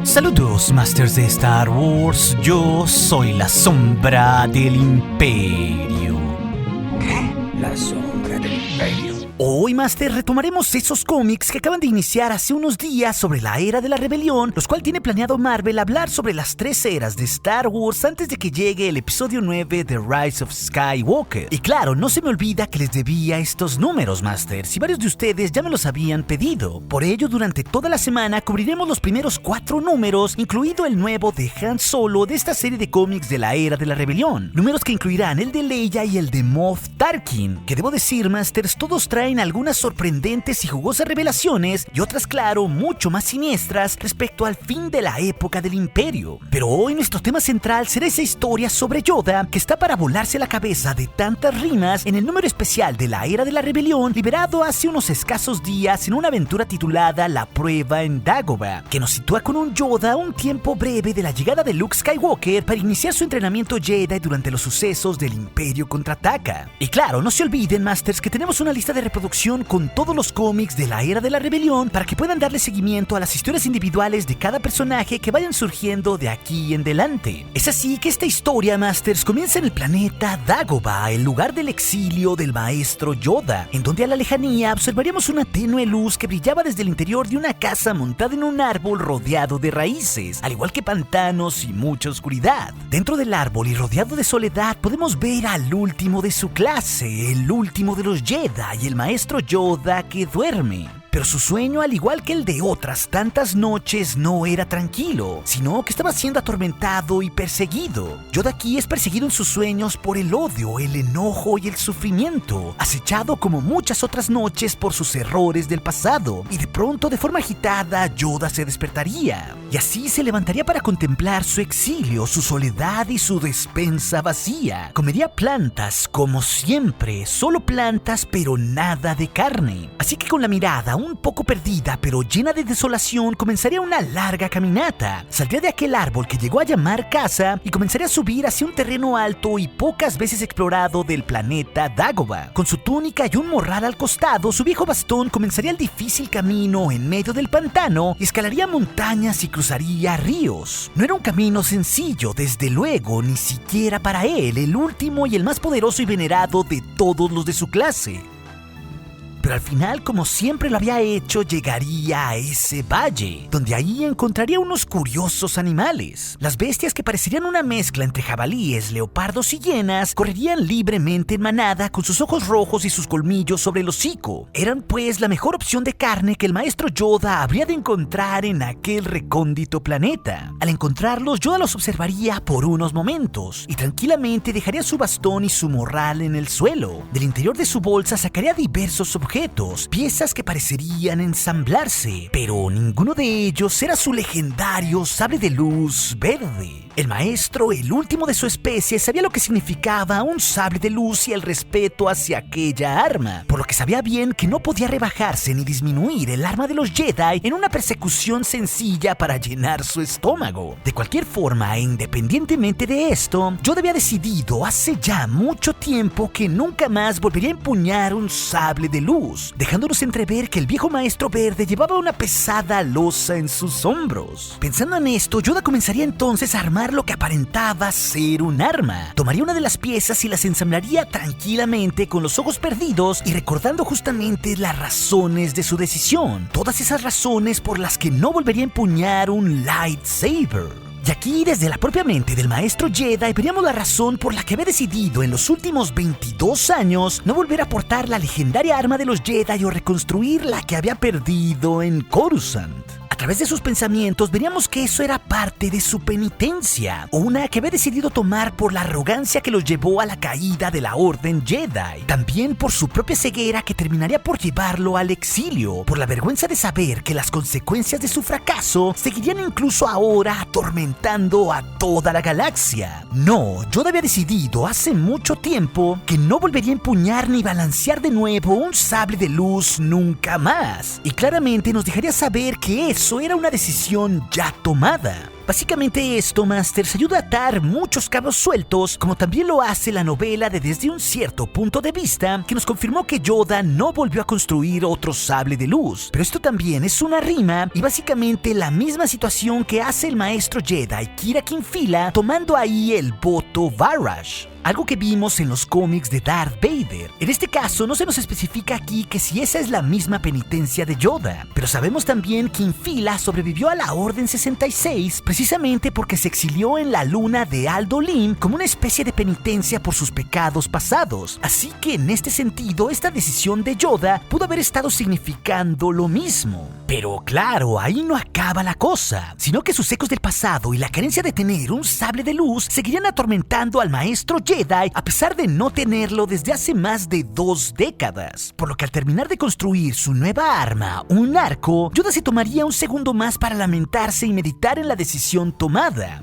Saludos, Masters de Star Wars. Yo soy la sombra del Imperio. ¿Qué? La sombra del Imperio. Hoy, Master, retomaremos esos cómics que acaban de iniciar hace unos días sobre la Era de la Rebelión, los cuales tiene planeado Marvel hablar sobre las 3 eras de Star Wars antes de que llegue el episodio 9 de Rise of Skywalker. Y claro, no se me olvida que les debía estos números, Master, si varios de ustedes ya me los habían pedido. Por ello, durante toda la semana cubriremos los primeros 4 números, incluido el nuevo de Han Solo de esta serie de cómics de la Era de la Rebelión. Números que incluirán el de Leia y el de Moff Tarkin, que debo decir, Masters, todos traen algunas sorprendentes y jugosas revelaciones y otras, claro, mucho más siniestras respecto al fin de la época del Imperio. Pero hoy nuestro tema central será esa historia sobre Yoda que está para volarse la cabeza de tantas rimas en el número especial de la Era de la Rebelión, liberado hace unos escasos días en una aventura titulada La Prueba en Dagobah, que nos sitúa con un Yoda un tiempo breve de la llegada de Luke Skywalker para iniciar su entrenamiento Jedi durante los sucesos del Imperio contraataca. Y claro, no se olviden, Masters, que tenemos una lista de reproducción con todos los cómics de la Era de la Rebelión para que puedan darle seguimiento a las historias individuales de cada personaje que vayan surgiendo de aquí en adelante. Es así que esta historia, Masters, comienza en el planeta Dagobah, el lugar del exilio del maestro Yoda, en donde a la lejanía observaríamos una tenue luz que brillaba desde el interior de una casa montada en un árbol rodeado de raíces, al igual que pantanos y mucha oscuridad. Dentro del árbol y rodeado de soledad podemos ver al último de su clase, el último de los Jedi y el maestro Yoda que duerme. Pero su sueño, al igual que el de otras tantas noches, no era tranquilo, sino que estaba siendo atormentado y perseguido. Yoda aquí es perseguido en sus sueños por el odio, el enojo y el sufrimiento, acechado como muchas otras noches por sus errores del pasado, y de pronto, de forma agitada, Yoda se despertaría, y así se levantaría para contemplar su exilio, su soledad y su despensa vacía. Comería plantas, como siempre, solo plantas, pero nada de carne. Así que con la mirada un poco perdida pero llena de desolación comenzaría una larga caminata. Saldría de aquel árbol que llegó a llamar casa y comenzaría a subir hacia un terreno alto y pocas veces explorado del planeta Dagobah. Con su túnica y un morral al costado, su viejo bastón comenzaría el difícil camino en medio del pantano y escalaría montañas y cruzaría ríos. No era un camino sencillo, desde luego, ni siquiera para él, el último y el más poderoso y venerado de todos los de su clase. Pero al final, como siempre lo había hecho, llegaría a ese valle, donde ahí encontraría unos curiosos animales. Las bestias, que parecerían una mezcla entre jabalíes, leopardos y hienas, correrían libremente en manada con sus ojos rojos y sus colmillos sobre el hocico. Eran pues la mejor opción de carne que el maestro Yoda habría de encontrar en aquel recóndito planeta. Al encontrarlos, Yoda los observaría por unos momentos y tranquilamente dejaría su bastón y su morral en el suelo. Del interior de su bolsa sacaría diversos objetos, piezas que parecerían ensamblarse, pero ninguno de ellos era su legendario sable de luz verde. El maestro, el último de su especie, sabía lo que significaba un sable de luz y el respeto hacia aquella arma, por lo que sabía bien que no podía rebajarse ni disminuir el arma de los Jedi en una persecución sencilla para llenar su estómago. De cualquier forma, e independientemente de esto, yo había decidido hace ya mucho tiempo que nunca más volvería a empuñar un sable de luz, dejándonos entrever que el viejo maestro verde llevaba una pesada losa en sus hombros. Pensando en esto, Yoda comenzaría entonces a armar lo que aparentaba ser un arma. Tomaría una de las piezas y las ensamblaría tranquilamente con los ojos perdidos y recordando justamente las razones de su decisión. Todas esas razones por las que no volvería a empuñar un lightsaber. Y aquí, desde la propia mente del maestro Jedi, veríamos la razón por la que había decidido en los últimos 22 años no volver a portar la legendaria arma de los Jedi o reconstruir la que había perdido en Coruscant. A través de sus pensamientos veríamos que eso era parte de su penitencia, una que había decidido tomar por la arrogancia que los llevó a la caída de la Orden Jedi, también por su propia ceguera que terminaría por llevarlo al exilio, por la vergüenza de saber que las consecuencias de su fracaso seguirían incluso ahora atormentando a toda la galaxia. No, Yoda había decidido hace mucho tiempo que no volvería a empuñar ni balancear de nuevo un sable de luz nunca más, y claramente nos dejaría saber que eso era una decisión ya tomada. Básicamente esto, Masters, ayuda a atar muchos cabos sueltos, como también lo hace la novela de Desde un cierto punto de vista, que nos confirmó que Yoda no volvió a construir otro sable de luz. Pero esto también es una rima y básicamente la misma situación que hace el maestro Jedi Kira Kinfila tomando ahí el voto Varash. Algo que vimos en los cómics de Darth Vader. En este caso no se nos especifica aquí que si esa es la misma penitencia de Yoda, pero sabemos también que Kinfila sobrevivió a la Orden 66 precisamente porque se exilió en la luna de Aldo-Lim como una especie de penitencia por sus pecados pasados. Así que en este sentido esta decisión de Yoda pudo haber estado significando lo mismo. Pero claro, ahí no acaba la cosa, sino que sus ecos del pasado y la carencia de tener un sable de luz seguirían atormentando al maestro Jedi a pesar de no tenerlo desde hace más de 2 décadas. Por lo que al terminar de construir su nueva arma, un arco, Yoda se tomaría un segundo más para lamentarse y meditar en la decisión tomada.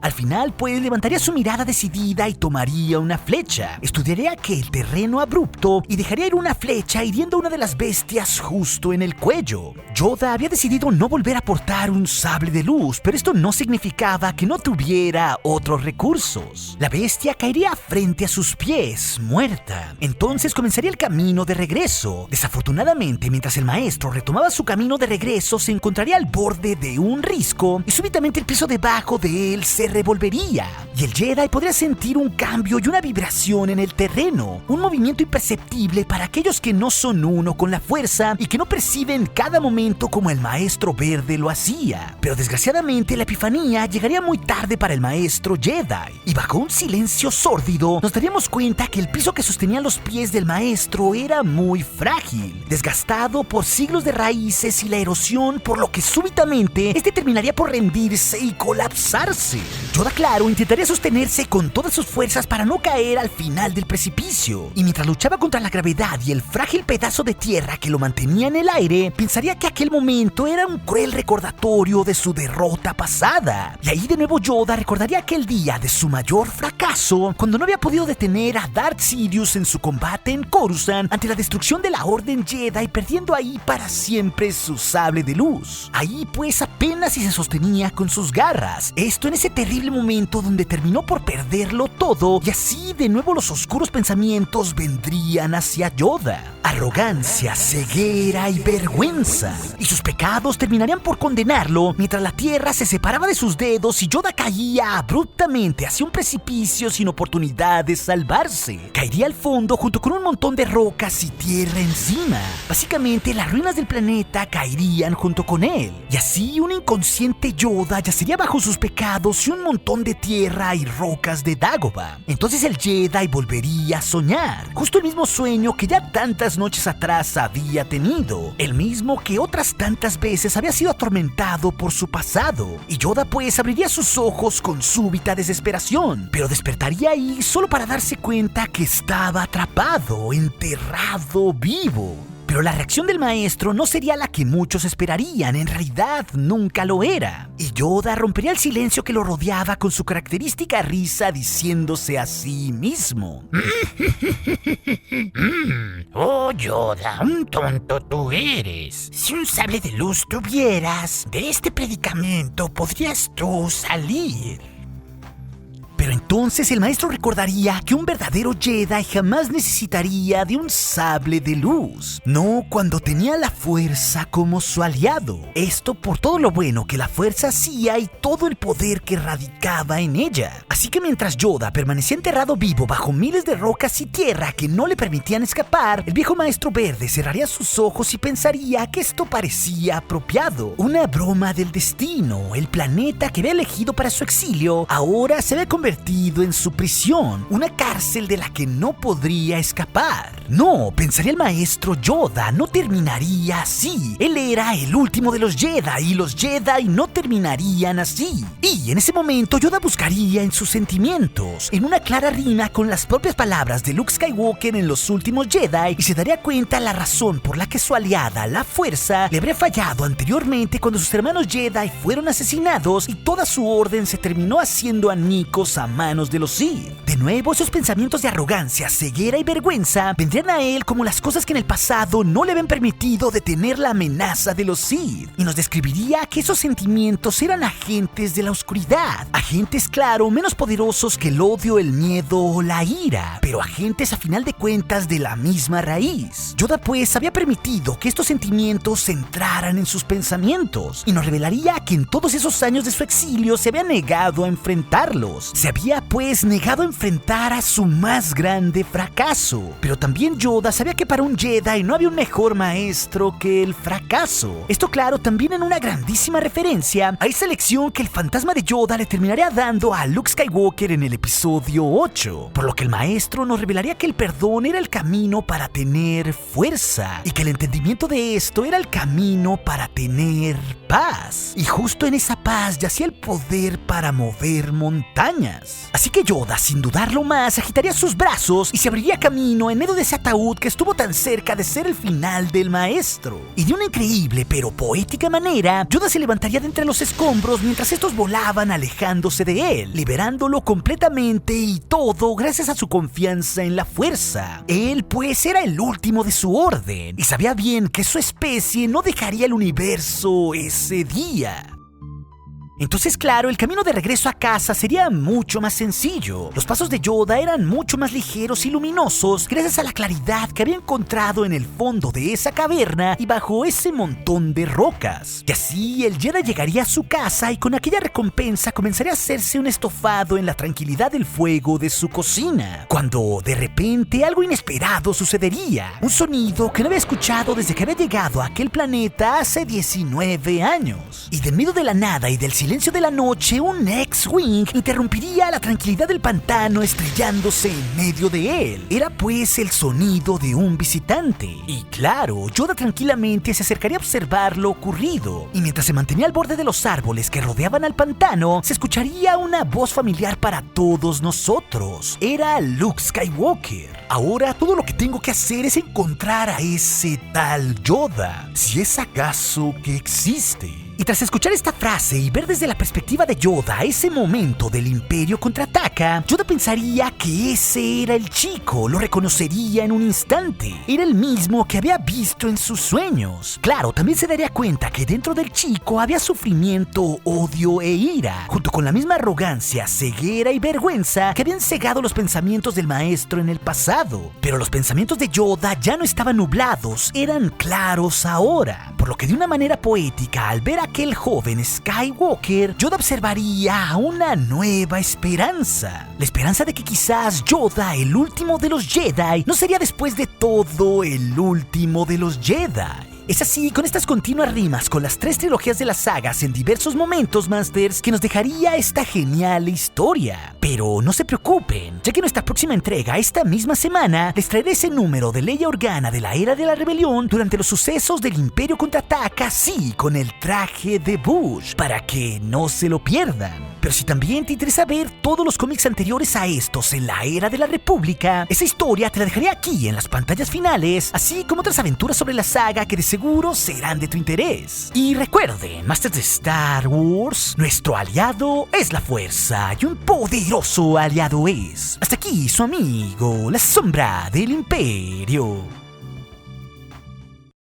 Al final, pues, levantaría su mirada decidida y tomaría una flecha. Estudiaría aquel terreno abrupto y dejaría ir una flecha hiriendo a una de las bestias justo en el cuello. Yoda había decidido no volver a portar un sable de luz, pero esto no significaba que no tuviera otros recursos. La bestia caería frente a sus pies, muerta. Entonces comenzaría el camino de regreso. Desafortunadamente, mientras el maestro retomaba su camino de regreso, se encontraría al borde de un risco y súbitamente el piso debajo de él se revolvería y el Jedi podría sentir un cambio y una vibración en el terreno, un movimiento imperceptible para aquellos que no son uno con la fuerza y que no perciben cada momento como el maestro verde lo hacía. Pero desgraciadamente la epifanía llegaría muy tarde para el maestro Jedi y bajo un silencio sórdido nos daríamos cuenta que el piso que sostenía los pies del maestro era muy frágil, desgastado por siglos de raíces y la erosión, por lo que súbitamente este terminaría por rendirse y colapsarse. Yoda, claro, intentaría sostenerse con todas sus fuerzas para no caer al final del precipicio, y mientras luchaba contra la gravedad y el frágil pedazo de tierra que lo mantenía en el aire, pensaría que aquel momento era un cruel recordatorio de su derrota pasada. Y ahí de nuevo Yoda recordaría aquel día de su mayor fracaso, cuando no había podido detener a Darth Sidious en su combate en Coruscant ante la destrucción de la Orden Jedi, perdiendo ahí para siempre su sable de luz. Ahí pues apenas si se sostenía con sus garras. Esto en ese terrible momento donde terminó por perderlo todo, y así de nuevo los oscuros pensamientos vendrían hacia Yoda. Arrogancia, ceguera y vergüenza. Y sus pecados terminarían por condenarlo mientras la tierra se separaba de sus dedos y Yoda caía abruptamente hacia un precipicio sin oportunidad de salvarse. Caería al fondo junto con un montón de rocas y tierra encima. Básicamente las ruinas del planeta caerían junto con él. Y así un inconsciente Yoda yacería bajo sus pecados y un montón de tierra y rocas de Dagobah. Entonces el Jedi volvería a soñar, justo el mismo sueño que ya tantas noches atrás había tenido, el mismo que otras tantas veces había sido atormentado por su pasado, y Yoda pues abriría sus ojos con súbita desesperación, pero despertaría ahí solo para darse cuenta que estaba atrapado, enterrado vivo. Pero la reacción del maestro no sería la que muchos esperarían, en realidad nunca lo era. Y Yoda rompería el silencio que lo rodeaba con su característica risa, diciéndose a sí mismo: Oh, Yoda, un tonto tú eres. Si un sable de luz tuvieras, de este predicamento podrías tú salir. Pero entonces el maestro recordaría que un verdadero Jedi jamás necesitaría de un sable de luz, no cuando tenía la fuerza como su aliado. Esto por todo lo bueno que la fuerza hacía y todo el poder que radicaba en ella. Así que mientras Yoda permanecía enterrado vivo bajo miles de rocas y tierra que no le permitían escapar, el viejo maestro verde cerraría sus ojos y pensaría que esto parecía apropiado. Una broma del destino. El planeta que había elegido para su exilio ahora se había convertido en su prisión, una cárcel de la que no podría escapar. No, pensaría el maestro Yoda, no terminaría así. Él era el último de los Jedi y los Jedi no terminarían así. Y en ese momento Yoda buscaría en sus sentimientos, en una clara rima con las propias palabras de Luke Skywalker en Los Últimos Jedi, y se daría cuenta la razón por la que su aliada, la Fuerza, le habría fallado anteriormente cuando sus hermanos Jedi fueron asesinados y toda su orden se terminó haciendo añicos a a manos de los Sith. De nuevo, esos pensamientos de arrogancia, ceguera y vergüenza vendrían a él como las cosas que en el pasado no le habían permitido detener la amenaza de los Sith, y nos describiría que esos sentimientos eran agentes de la oscuridad, agentes, claro, menos poderosos que el odio, el miedo o la ira, pero agentes a final de cuentas de la misma raíz. Yoda pues había permitido que estos sentimientos entraran en sus pensamientos, y nos revelaría que en todos esos años de su exilio se había negado a enfrentarlos, se había pues negado a enfrentar a su más grande fracaso. Pero también Yoda sabía que para un Jedi no había un mejor maestro que el fracaso. Esto, claro, también en una grandísima referencia a esa lección que el fantasma de Yoda le terminaría dando a Luke Skywalker en el episodio 8, por lo que el maestro nos revelaría que el perdón era el camino para tener fuerza, y que el entendimiento de esto era el camino para tener paz. Y justo en esa paz yacía el poder para mover montañas. Así que Yoda, sin dudarlo más, agitaría sus brazos y se abriría camino en medio de ese ataúd que estuvo tan cerca de ser el final del maestro. Y de una increíble pero poética manera, Yoda se levantaría de entre los escombros mientras estos volaban alejándose de él, liberándolo completamente, y todo gracias a su confianza en la fuerza. Él pues era el último de su orden y sabía bien que su especie no dejaría el universo ese día. Entonces, claro, el camino de regreso a casa sería mucho más sencillo. Los pasos de Yoda eran mucho más ligeros y luminosos gracias a la claridad que había encontrado en el fondo de esa caverna y bajo ese montón de rocas. Y así el Jedi llegaría a su casa y con aquella recompensa comenzaría a hacerse un estofado en la tranquilidad del fuego de su cocina, cuando de repente algo inesperado sucedería. Un sonido que no había escuchado desde que había llegado a aquel planeta hace 19 años. Y de medio de la nada y del silencio de la noche, un X-Wing interrumpiría la tranquilidad del pantano estrellándose en medio de él. Era pues el sonido de un visitante. Y claro, Yoda tranquilamente se acercaría a observar lo ocurrido. Y mientras se mantenía al borde de los árboles que rodeaban al pantano, se escucharía una voz familiar para todos nosotros. Era Luke Skywalker. Ahora todo lo que tengo que hacer es encontrar a ese tal Yoda, si es acaso que existe. Y tras escuchar esta frase y ver desde la perspectiva de Yoda ese momento del Imperio contraataca, Yoda pensaría que ese era el chico, lo reconocería en un instante. Era el mismo que había visto en sus sueños. Claro, también se daría cuenta que dentro del chico había sufrimiento, odio e ira, junto con la misma arrogancia, ceguera y vergüenza que habían cegado los pensamientos del maestro en el pasado. Pero los pensamientos de Yoda ya no estaban nublados, eran claros ahora. Por lo que de una manera poética, al ver a aquel joven Skywalker, Yoda observaría una nueva esperanza. La esperanza de que quizás Yoda, el último de los Jedi, no sería después de todo el último de los Jedi. Es así, con estas continuas rimas con las 3 trilogías de las sagas en diversos momentos, Masters, que nos dejaría esta genial historia. Pero no se preocupen, ya que en nuestra próxima entrega, esta misma semana, les traeré ese número de Leia Organa de la Era de la Rebelión durante los sucesos del Imperio contraataca, sí, con el traje de Bush, para que no se lo pierdan. Pero si también te interesa ver todos los cómics anteriores a estos en la Era de la República, esa historia te la dejaré aquí en las pantallas finales, así como otras aventuras sobre la saga que de seguro serán de tu interés. Y recuerden, Masters de Star Wars, nuestro aliado es la fuerza y un poderoso aliado es. Hasta aquí su amigo, la sombra del Imperio.